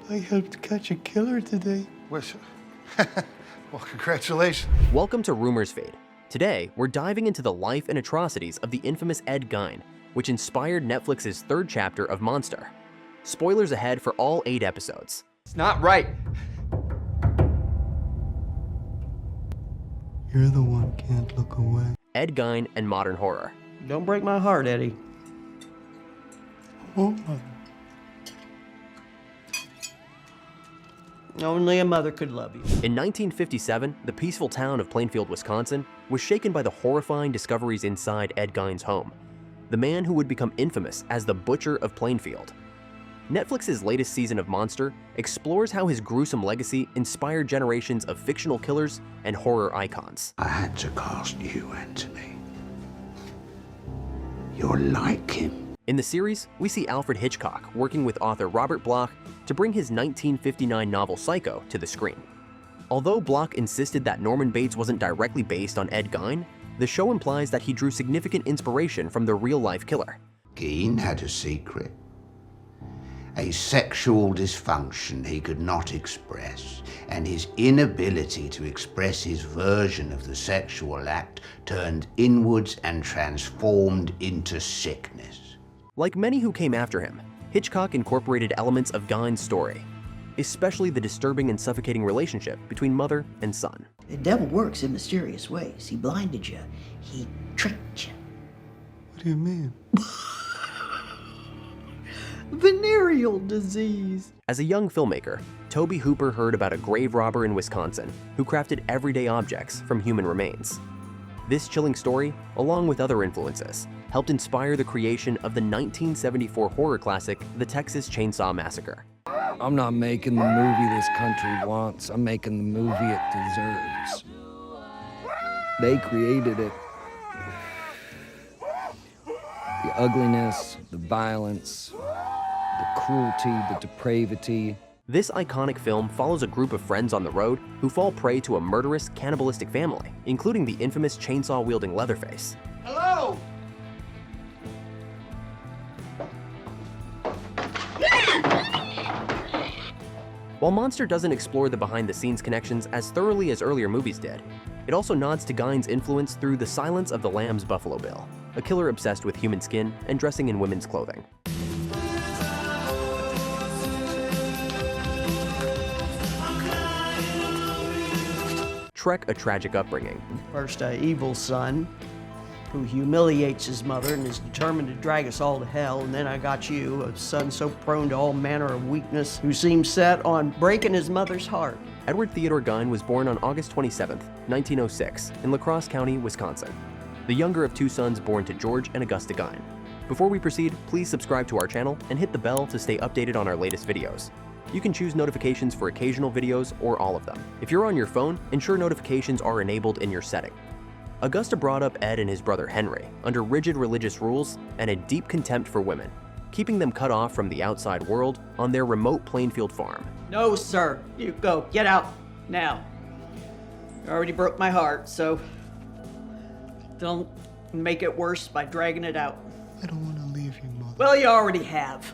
I helped catch a killer today. Wish. Well, congratulations. Welcome to Rumours Feed. Today, we're diving into the life and atrocities of the infamous Ed Gein, which inspired Netflix's third chapter of Monster. Spoilers ahead for all 8 episodes. It's not right. You're the one can't look away. Ed Gein and modern horror. Don't break my heart, Eddie. I won't, Mother. Only a mother could love you. In 1957, the peaceful town of Plainfield, Wisconsin, was shaken by the horrifying discoveries inside Ed Gein's home, the man who would become infamous as the Butcher of Plainfield. Netflix's latest season of Monster explores how his gruesome legacy inspired generations of fictional killers and horror icons. I had to cast you, Anthony. You're like him. In the series, we see Alfred Hitchcock working with author Robert Bloch to bring his 1959 novel Psycho to the screen. Although Bloch insisted that Norman Bates wasn't directly based on Ed Gein, the show implies that he drew significant inspiration from the real-life killer. Gein had a secret. A sexual dysfunction he could not express, and his inability to express his version of the sexual act turned inwards and transformed into sickness. Like many who came after him, Hitchcock incorporated elements of Gein's story, especially the disturbing and suffocating relationship between mother and son. The devil works in mysterious ways. He blinded you. He tricked you. What do you mean? Venereal disease. As a young filmmaker, Tobe Hooper heard about a grave robber in Wisconsin who crafted everyday objects from human remains. This chilling story, along with other influences, helped inspire the creation of the 1974 horror classic, The Texas Chainsaw Massacre. I'm not making the movie this country wants. I'm making the movie it deserves. They created it. The ugliness, the violence, the cruelty, the depravity. This iconic film follows a group of friends on the road who fall prey to a murderous, cannibalistic family, including the infamous chainsaw-wielding Leatherface. Hello? While Monster doesn't explore the behind-the-scenes connections as thoroughly as earlier movies did, it also nods to Gein's influence through The Silence of the Lambs Buffalo Bill, a killer obsessed with human skin and dressing in women's clothing. Trek, a tragic upbringing. First, an evil son who humiliates his mother and is determined to drag us all to hell. And then I got you, a son so prone to all manner of weakness who seems set on breaking his mother's heart. Edward Theodore Gein was born on August 27, 1906, in La Crosse County, Wisconsin, the younger of 2 sons born to George and Augusta Gein. Before we proceed, please subscribe to our channel and hit the bell to stay updated on our latest videos. You can choose notifications for occasional videos or all of them. If you're on your phone, ensure notifications are enabled in your setting. Augusta brought up Ed and his brother Henry under rigid religious rules and a deep contempt for women, keeping them cut off from the outside world on their remote Plainfield farm. No, sir. You go. Get out. Now. You already broke my heart, so don't make it worse by dragging it out. I don't want to leave you, Mother. Well, you already have.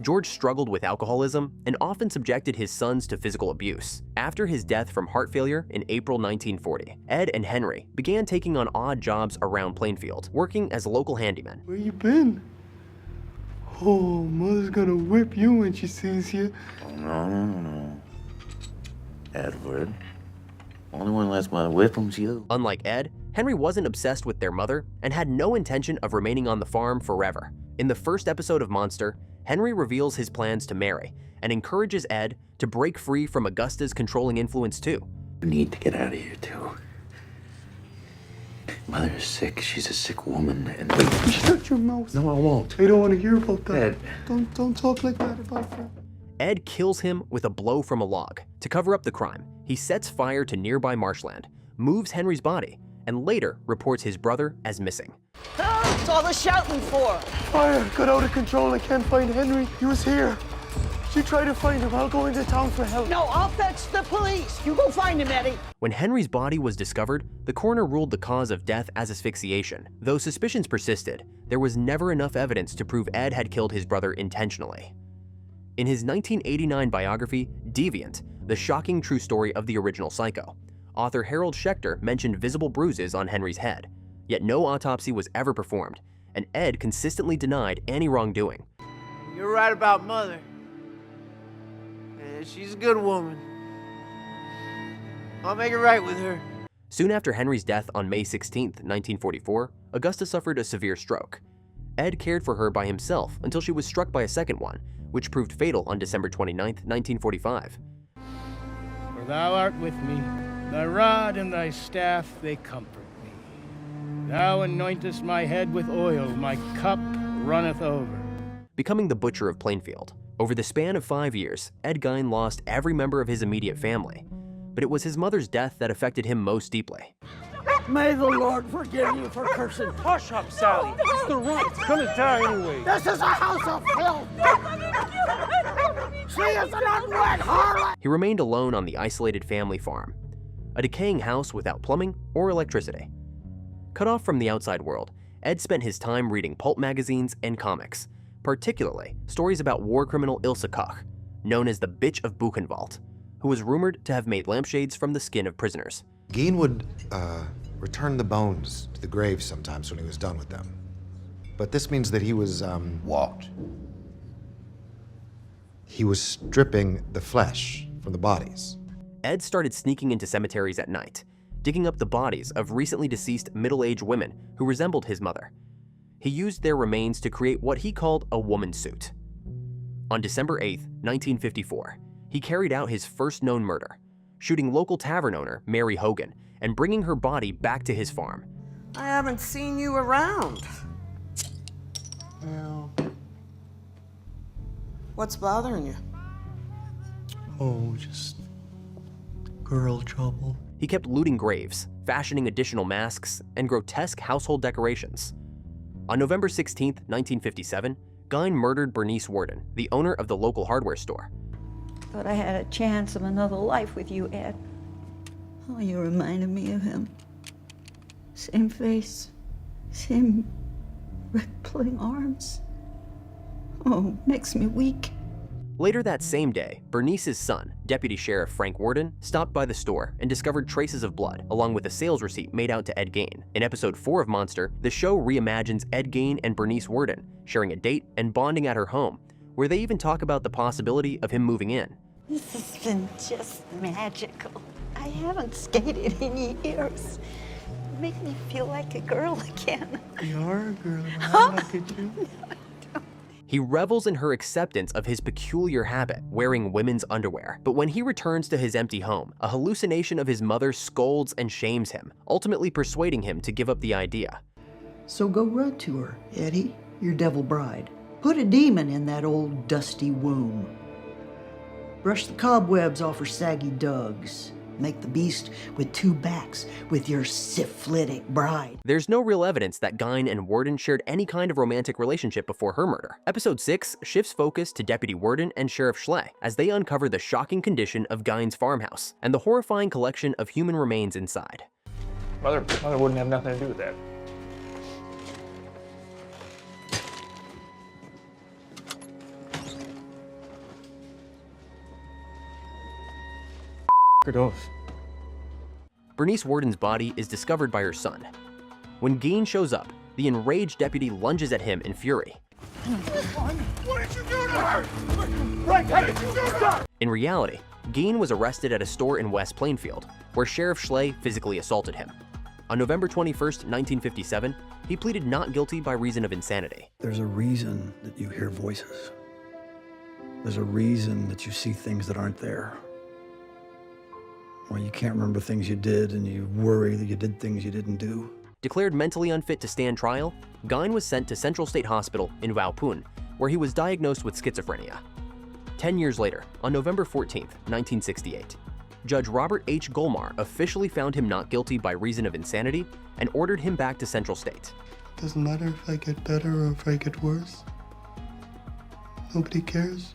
George struggled with alcoholism and often subjected his sons to physical abuse. After his death from heart failure in April 1940, Ed and Henry began taking on odd jobs around Plainfield, working as local handymen. Where you been? Oh, Mother's gonna whip you when she sees you. No. Edward. Only one lets my whip him's you. Unlike Ed, Henry wasn't obsessed with their mother and had no intention of remaining on the farm forever. In the first episode of Monster, Henry reveals his plans to marry and encourages Ed to break free from Augusta's controlling influence too. You need to get out of here, too. Mother is sick. She's a sick woman, and... Shut your mouth. No, I won't. I don't want to hear about that. Ed. Don't talk like that about her. Ed kills him with a blow from a log. To cover up the crime, he sets fire to nearby marshland, moves Henry's body, and later reports his brother as missing. What's all the shouting for? Fire got out of control. I can't find Henry. He was here. You try to find him. I'll go into town for help. No, I'll fetch the police. You go find him, Eddie. When Henry's body was discovered, the coroner ruled the cause of death as asphyxiation. Though suspicions persisted, there was never enough evidence to prove Ed had killed his brother intentionally. In his 1989 biography, Deviant, The Shocking True Story of the Original Psycho, author Harold Schechter mentioned visible bruises on Henry's head, yet no autopsy was ever performed, and Ed consistently denied any wrongdoing. You're right about Mother. She's a good woman. I'll make it right with her. Soon after Henry's death on May 16, 1944, Augusta suffered a severe stroke. Ed cared for her by himself until she was struck by a second one, which proved fatal on December 29, 1945. For thou art with me, thy rod and thy staff, they comfort me. Thou anointest my head with oil, my cup runneth over. Becoming the Butcher of Plainfield. Over the span of 5 years, Ed Gein lost every member of his immediate family, but it was his mother's death that affected him most deeply. May the Lord forgive you for cursing. Hush up, Sally. It's the runt. It's gonna die anyway. This is a house of filth. She is an unwed harlot. He remained alone on the isolated family farm, a decaying house without plumbing or electricity. Cut off from the outside world, Ed spent his time reading pulp magazines and comics, particularly stories about war criminal Ilse Koch, known as the Bitch of Buchenwald, who was rumored to have made lampshades from the skin of prisoners. Gein would return the bones to the grave sometimes when he was done with them. But this means that he was, What? he was stripping the flesh from the bodies. Ed started sneaking into cemeteries at night, digging up the bodies of recently deceased middle-aged women who resembled his mother. He used their remains to create what he called a woman suit. On December 8, 1954, he carried out his first known murder, shooting local tavern owner Mary Hogan and bringing her body back to his farm. I haven't seen you around. Well, What's bothering you? oh, just girl trouble. He kept looting graves, fashioning additional masks and grotesque household decorations. On November 16, 1957, Gein murdered Bernice Worden, the owner of the local hardware store. Thought I had a chance of another life with you, Ed. Oh, you reminded me of him. Same face, same rippling arms. Oh, makes me weak. Later that same day, Bernice's son, Deputy Sheriff Frank Worden, stopped by the store and discovered traces of blood, along with a sales receipt made out to Ed Gein. In episode 4 of Monster, the show reimagines Ed Gein and Bernice Worden sharing a date and bonding at her home, where they even talk about the possibility of him moving in. This has been just magical. I haven't skated in years. You make me feel like a girl again. You are a girl. I like it too. He revels in her acceptance of his peculiar habit, wearing women's underwear. But when he returns to his empty home, a hallucination of his mother scolds and shames him, ultimately persuading him to give up the idea. So go run to her, Eddie, your devil bride. Put a demon in that old dusty womb. Brush the cobwebs off her saggy dugs. Make the beast with 2 backs with your syphilitic bride. There's no real evidence that Gein and Worden shared any kind of romantic relationship before her murder. Episode 6 shifts focus to Deputy Worden and Sheriff Schley as they uncover the shocking condition of Gein's farmhouse and the horrifying collection of human remains inside. Mother wouldn't have nothing to do with that. Bernice Worden's body is discovered by her son. When Gein shows up, the enraged deputy lunges at him in fury. What did you do to her? Frank, how did you do to her? In reality, Gein was arrested at a store in West Plainfield, where Sheriff Schley physically assaulted him. On November 21, 1957, he pleaded not guilty by reason of insanity. There's a reason that you hear voices. There's a reason that you see things that aren't there. Well, you can't remember things you did, and you worry that you did things you didn't do. Declared mentally unfit to stand trial, Gein was sent to Central State Hospital in Waupun, where he was diagnosed with schizophrenia. 10 years later, on November 14, 1968, Judge Robert H. Golmar officially found him not guilty by reason of insanity and ordered him back to Central State. Doesn't matter if I get better or if I get worse. Nobody cares.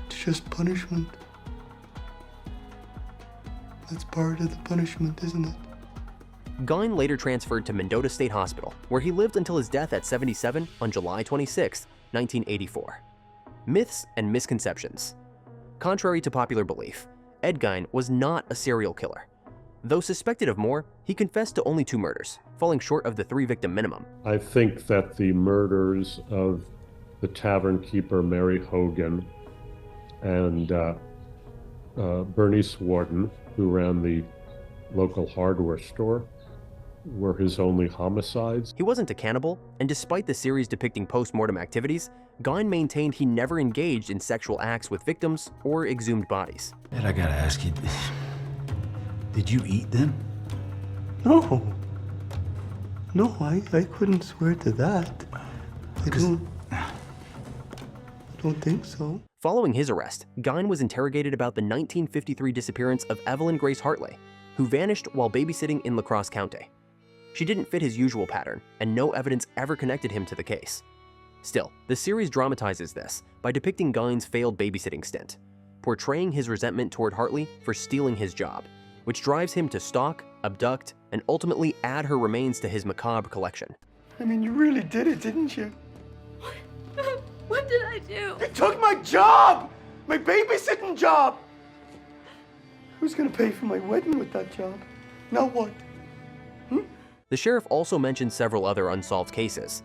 It's just punishment. That's part of the punishment, isn't it? Gein later transferred to Mendota State Hospital, where he lived until his death at 77 on July 26, 1984. Myths and misconceptions. Contrary to popular belief, Ed Gein was not a serial killer. Though suspected of more, he confessed to only 2 murders, falling short of the 3-victim minimum. I think that the murders of the tavern keeper Mary Hogan and Bernice Worden, who ran the local hardware store, were his only homicides. He wasn't a cannibal, and despite the series depicting post-mortem activities, Gein maintained he never engaged in sexual acts with victims or exhumed bodies. Ed, I gotta ask you, did you eat them? No. No, I couldn't swear to that. I don't think so. Following his arrest, Gein was interrogated about the 1953 disappearance of Evelyn Grace Hartley, who vanished while babysitting in La Crosse County. She didn't fit his usual pattern, and no evidence ever connected him to the case. Still, the series dramatizes this by depicting Gein's failed babysitting stint, portraying his resentment toward Hartley for stealing his job, which drives him to stalk, abduct, and ultimately add her remains to his macabre collection. I mean, you really did it, didn't you? What did I do? You took my job! My babysitting job! Who's gonna pay for my wedding with that job? Now what? The sheriff also mentioned several other unsolved cases,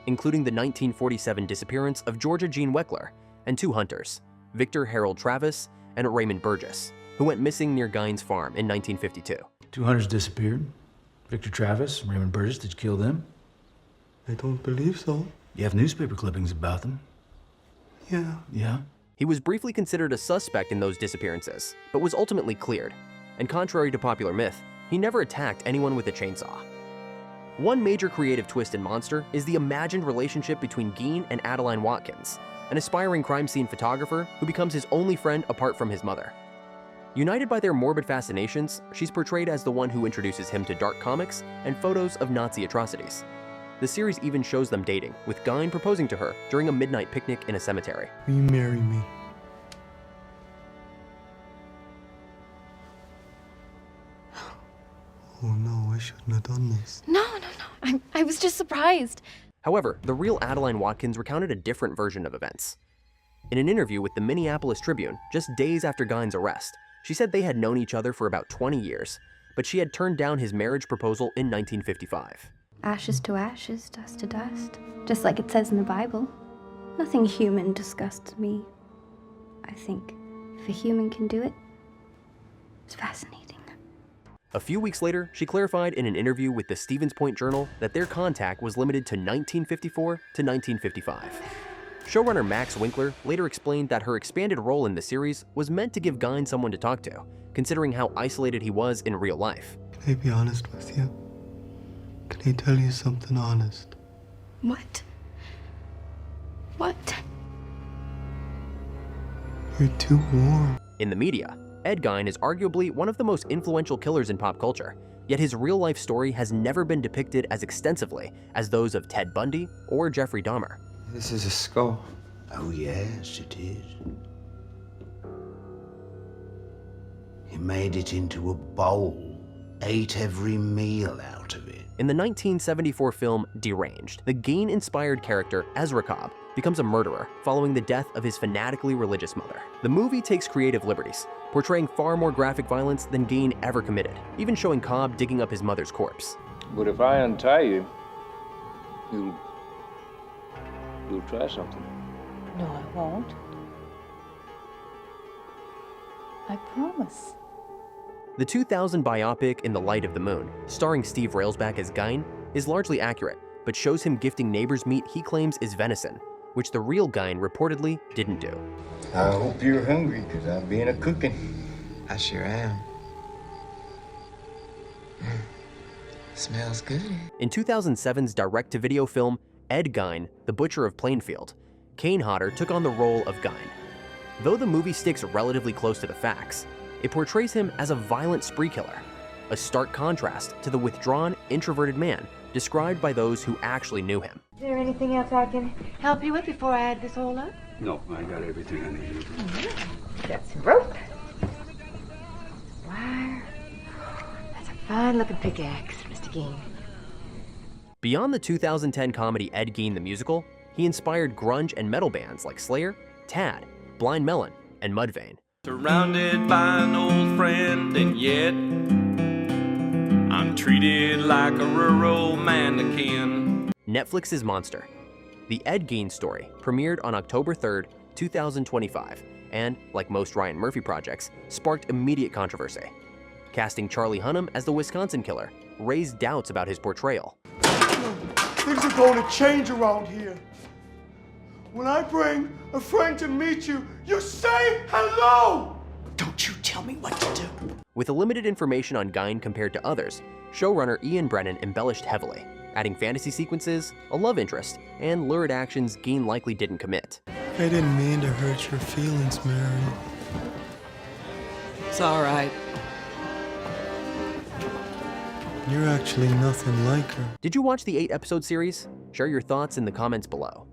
including the 1947 disappearance of Georgia Jean Weckler and 2 hunters, Victor Harold Travis and Raymond Burgess, who went missing near Gein's farm in 1952. 2 hunters disappeared. Victor Travis and Raymond Burgess, did you kill them? I don't believe so. You have newspaper clippings about them. Yeah. Yeah? He was briefly considered a suspect in those disappearances, but was ultimately cleared. And contrary to popular myth, he never attacked anyone with a chainsaw. One major creative twist in Monster is the imagined relationship between Gein and Adeline Watkins, an aspiring crime scene photographer who becomes his only friend apart from his mother. United by their morbid fascinations, she's portrayed as the one who introduces him to dark comics and photos of Nazi atrocities. The series even shows them dating, with Gein proposing to her during a midnight picnic in a cemetery. Will you marry me? Oh no, I shouldn't have done this. No. I was just surprised. However, the real Adeline Watkins recounted a different version of events. In an interview with the Minneapolis Tribune, just days after Gein's arrest, she said they had known each other for about 20 years, but she had turned down his marriage proposal in 1955. Ashes to ashes, dust to dust. Just like it says in the Bible. Nothing human disgusts me. I think if a human can do it, it's fascinating. A few weeks later, she clarified in an interview with the Stevens Point Journal that their contact was limited to 1954 to 1955. Showrunner Max Winkler later explained that her expanded role in the series was meant to give Gein someone to talk to, considering how isolated he was in real life. Can I be honest with you? Can I tell you something honest? What? What? You're too warm. In the media, Ed Gein is arguably one of the most influential killers in pop culture, yet his real-life story has never been depicted as extensively as those of Ted Bundy or Jeffrey Dahmer. This is a skull. Oh yes, it is. He made it into a bowl, ate every meal out of it. In the 1974 film Deranged, the Gein-inspired character Ezra Cobb becomes a murderer following the death of his fanatically religious mother. The movie takes creative liberties, portraying far more graphic violence than Gein ever committed, even showing Cobb digging up his mother's corpse. But if I untie you, you'll try something. No, I won't. I promise. The 2000 biopic In the Light of the Moon, starring Steve Railsback as Gein, is largely accurate, but shows him gifting neighbors meat he claims is venison, which the real Gein reportedly didn't do. I hope you're hungry, because I'm being a cooking. I sure am. Smells good. In 2007's direct-to-video film Ed Gein, The Butcher of Plainfield, Kane Hodder took on the role of Gein. Though the movie sticks relatively close to the facts, it portrays him as a violent spree killer, a stark contrast to the withdrawn, introverted man described by those who actually knew him. Is there anything else I can help you with before I add this all up? No, I got everything I need. Got some rope. Wire. That's a fine-looking pickaxe, Mr. Gein. Beyond the 2010 comedy Ed Gein the Musical, he inspired grunge and metal bands like Slayer, Tad, Blind Melon, and Mudvayne. Surrounded by an old friend, and yet I'm treated like a rural mannequin. Netflix's Monster. The Ed Gein Story premiered on October 3rd, 2025, and, like most Ryan Murphy projects, sparked immediate controversy. Casting Charlie Hunnam as the Wisconsin killer raised doubts about his portrayal. Things are going to change around here. When I bring a friend to meet you, you say hello! Don't you tell me what to do. With limited information on Gein compared to others, showrunner Ian Brennan embellished heavily, adding fantasy sequences, a love interest, and lurid actions Gein likely didn't commit. I didn't mean to hurt your feelings, Mary. It's all right. You're actually nothing like her. Did you watch the 8-episode series? Share your thoughts in the comments below.